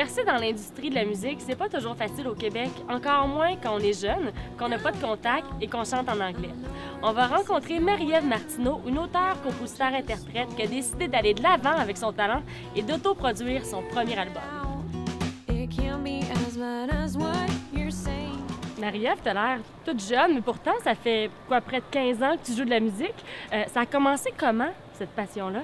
Percer dans l'industrie de la musique, c'est pas toujours facile au Québec, encore moins quand on est jeune, qu'on n'a pas de contact et qu'on chante en anglais. On va rencontrer Marie-Ève Martineau, une auteure, compositeur, interprète qui a décidé d'aller de l'avant avec son talent et d'autoproduire son premier album. Marie-Ève, t'as l'air toute jeune, mais pourtant, ça fait quoi, près de 15 ans que tu joues de la musique. Ça a commencé comment, cette passion-là?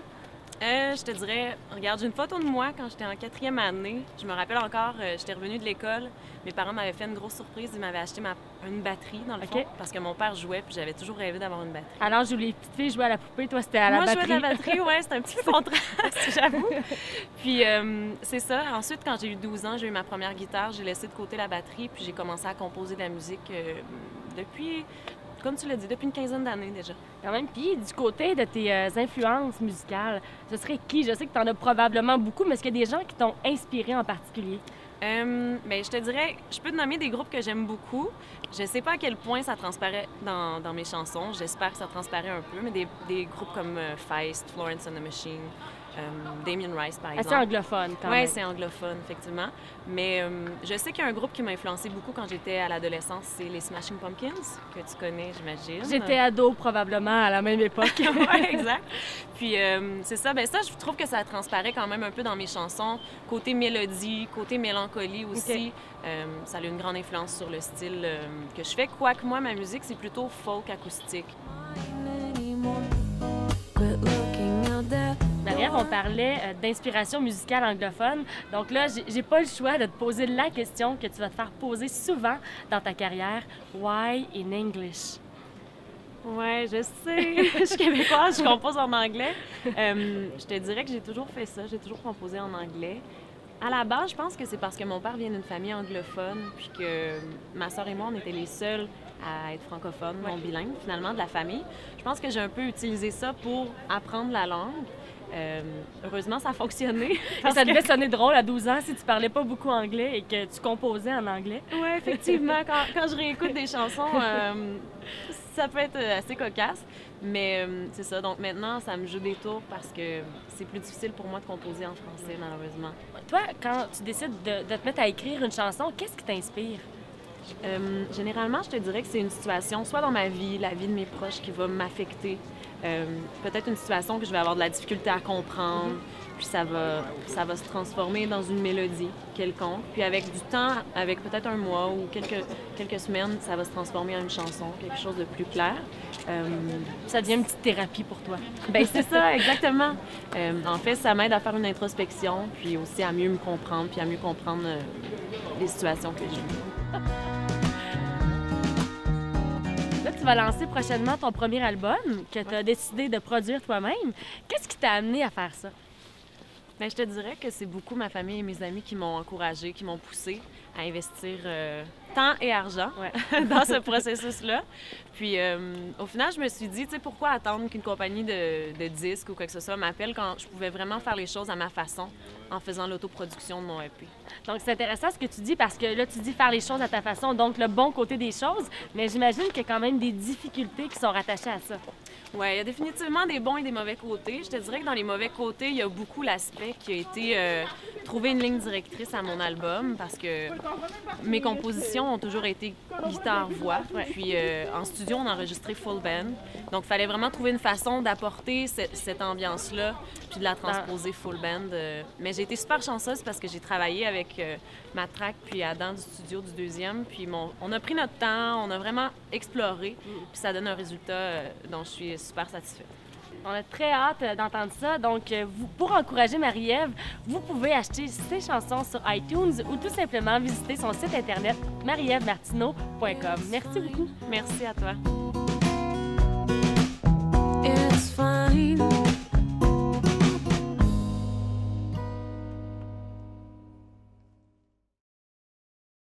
Je te dirais, regarde, j'ai une photo de moi quand j'étais en 4e année. Je me rappelle encore, j'étais revenue de l'école. Mes parents m'avaient fait une grosse surprise. Ils m'avaient acheté une batterie, dans le fond, parce que mon père jouait, puis j'avais toujours rêvé d'avoir une batterie. Alors, je les petites filles jouaient à la poupée, toi, c'était à la batterie. Moi, je jouais à la batterie, ouais, c'était un petit contraste, j'avoue. Puis, c'est ça. Ensuite, quand j'ai eu 12 ans, j'ai eu ma première guitare. J'ai laissé de côté la batterie, puis j'ai commencé à composer de la musique depuis... Comme tu l'as dit, depuis une quinzaine d'années déjà. Quand même. Puis, du côté de tes influences musicales, ce serait qui? Je sais que tu en as probablement beaucoup, mais est-ce qu'il y a des gens qui t'ont inspiré en particulier? Bien, je te dirais, je peux te nommer des groupes que j'aime beaucoup. Je sais pas à quel point ça transparaît dans mes chansons. J'espère que ça transparaît un peu, mais des groupes comme Feist, Florence and the Machine, Damien Rice, par exemple. Assez anglophone, quand même. Oui, c'est anglophone, effectivement. Mais je sais qu'il y a un groupe qui m'a influencé beaucoup quand j'étais à l'adolescence, c'est les Smashing Pumpkins, que tu connais, j'imagine. J'étais ado, probablement, à la même époque. Oui, exact. Puis c'est ça, bien ça, je trouve que ça transparaît quand même un peu dans mes chansons. Côté mélodie, côté mélancolie aussi. Ça a une grande influence sur le style que je fais. Quoique moi, ma musique, c'est plutôt folk acoustique. Marie-Ève, on parlait d'inspiration musicale anglophone. Donc là, j'ai pas le choix de te poser la question que tu vas te faire poser souvent dans ta carrière. Why in English? Ouais, je sais. Je suis québécoise, je compose en anglais. Je te dirais que j'ai toujours fait ça. J'ai toujours composé en anglais. À la base, je pense que c'est parce que mon père vient d'une famille anglophone, puis que ma sœur et moi, on était les seuls à être francophones, non bilingues, finalement, de la famille. Je pense que j'ai un peu utilisé ça pour apprendre la langue. Heureusement, ça a fonctionné. Ça devait sonner drôle à 12 ans si tu parlais pas beaucoup anglais et que tu composais en anglais. Oui, effectivement. Quand je réécoute des chansons, ça peut être assez cocasse. Mais c'est ça. Donc maintenant, ça me joue des tours parce que c'est plus difficile pour moi de composer en français, malheureusement. Toi, quand tu décides de te mettre à écrire une chanson, qu'est-ce qui t'inspire? Généralement, je te dirais que c'est une situation, soit dans ma vie, la vie de mes proches, qui va m'affecter. Peut-être une situation que je vais avoir de la difficulté à comprendre, puis ça va se transformer dans une mélodie quelconque. Puis avec du temps, avec peut-être un mois ou quelques semaines, ça va se transformer en une chanson, quelque chose de plus clair. Ça devient une petite thérapie pour toi. Bien, c'est ça, exactement. En fait, ça m'aide à faire une introspection, puis aussi à mieux me comprendre, puis à mieux comprendre les situations que je vis. Là, tu vas lancer prochainement ton premier album que tu as décidé de produire toi-même. Qu'est-ce qui t'a amené à faire ça? Bien, je te dirais que c'est beaucoup ma famille et mes amis qui m'ont encouragée, qui m'ont poussée à investir temps et argent dans ce processus-là. Puis, au final, je me suis dit, tu sais, pourquoi attendre qu'une compagnie de disques ou quoi que ce soit m'appelle quand je pouvais vraiment faire les choses à ma façon en faisant l'autoproduction de mon EP. Donc, c'est intéressant ce que tu dis parce que là, tu dis faire les choses à ta façon, donc le bon côté des choses, mais j'imagine qu'il y a quand même des difficultés qui sont rattachées à ça. Oui, il y a définitivement des bons et des mauvais côtés. Je te dirais que dans les mauvais côtés, il y a beaucoup l'aspect qui a été trouver une ligne directrice à mon album parce que mes compositions ont toujours été guitare-voix. Puis en studio, on enregistrait full band. Donc, il fallait vraiment trouver une façon d'apporter cette ambiance-là puis de la transposer full band. Mais j'ai été super chanceuse parce que j'ai travaillé avec ma track puis Adam du studio du deuxième. Puis on a pris notre temps, on a vraiment exploré. Puis ça donne un résultat dont je suis super satisfaite. On a très hâte d'entendre ça. Donc, pour encourager Marie-Ève, vous pouvez acheter ses chansons sur iTunes ou tout simplement visiter son site internet marièvemartineau.com. Merci beaucoup. Merci à toi.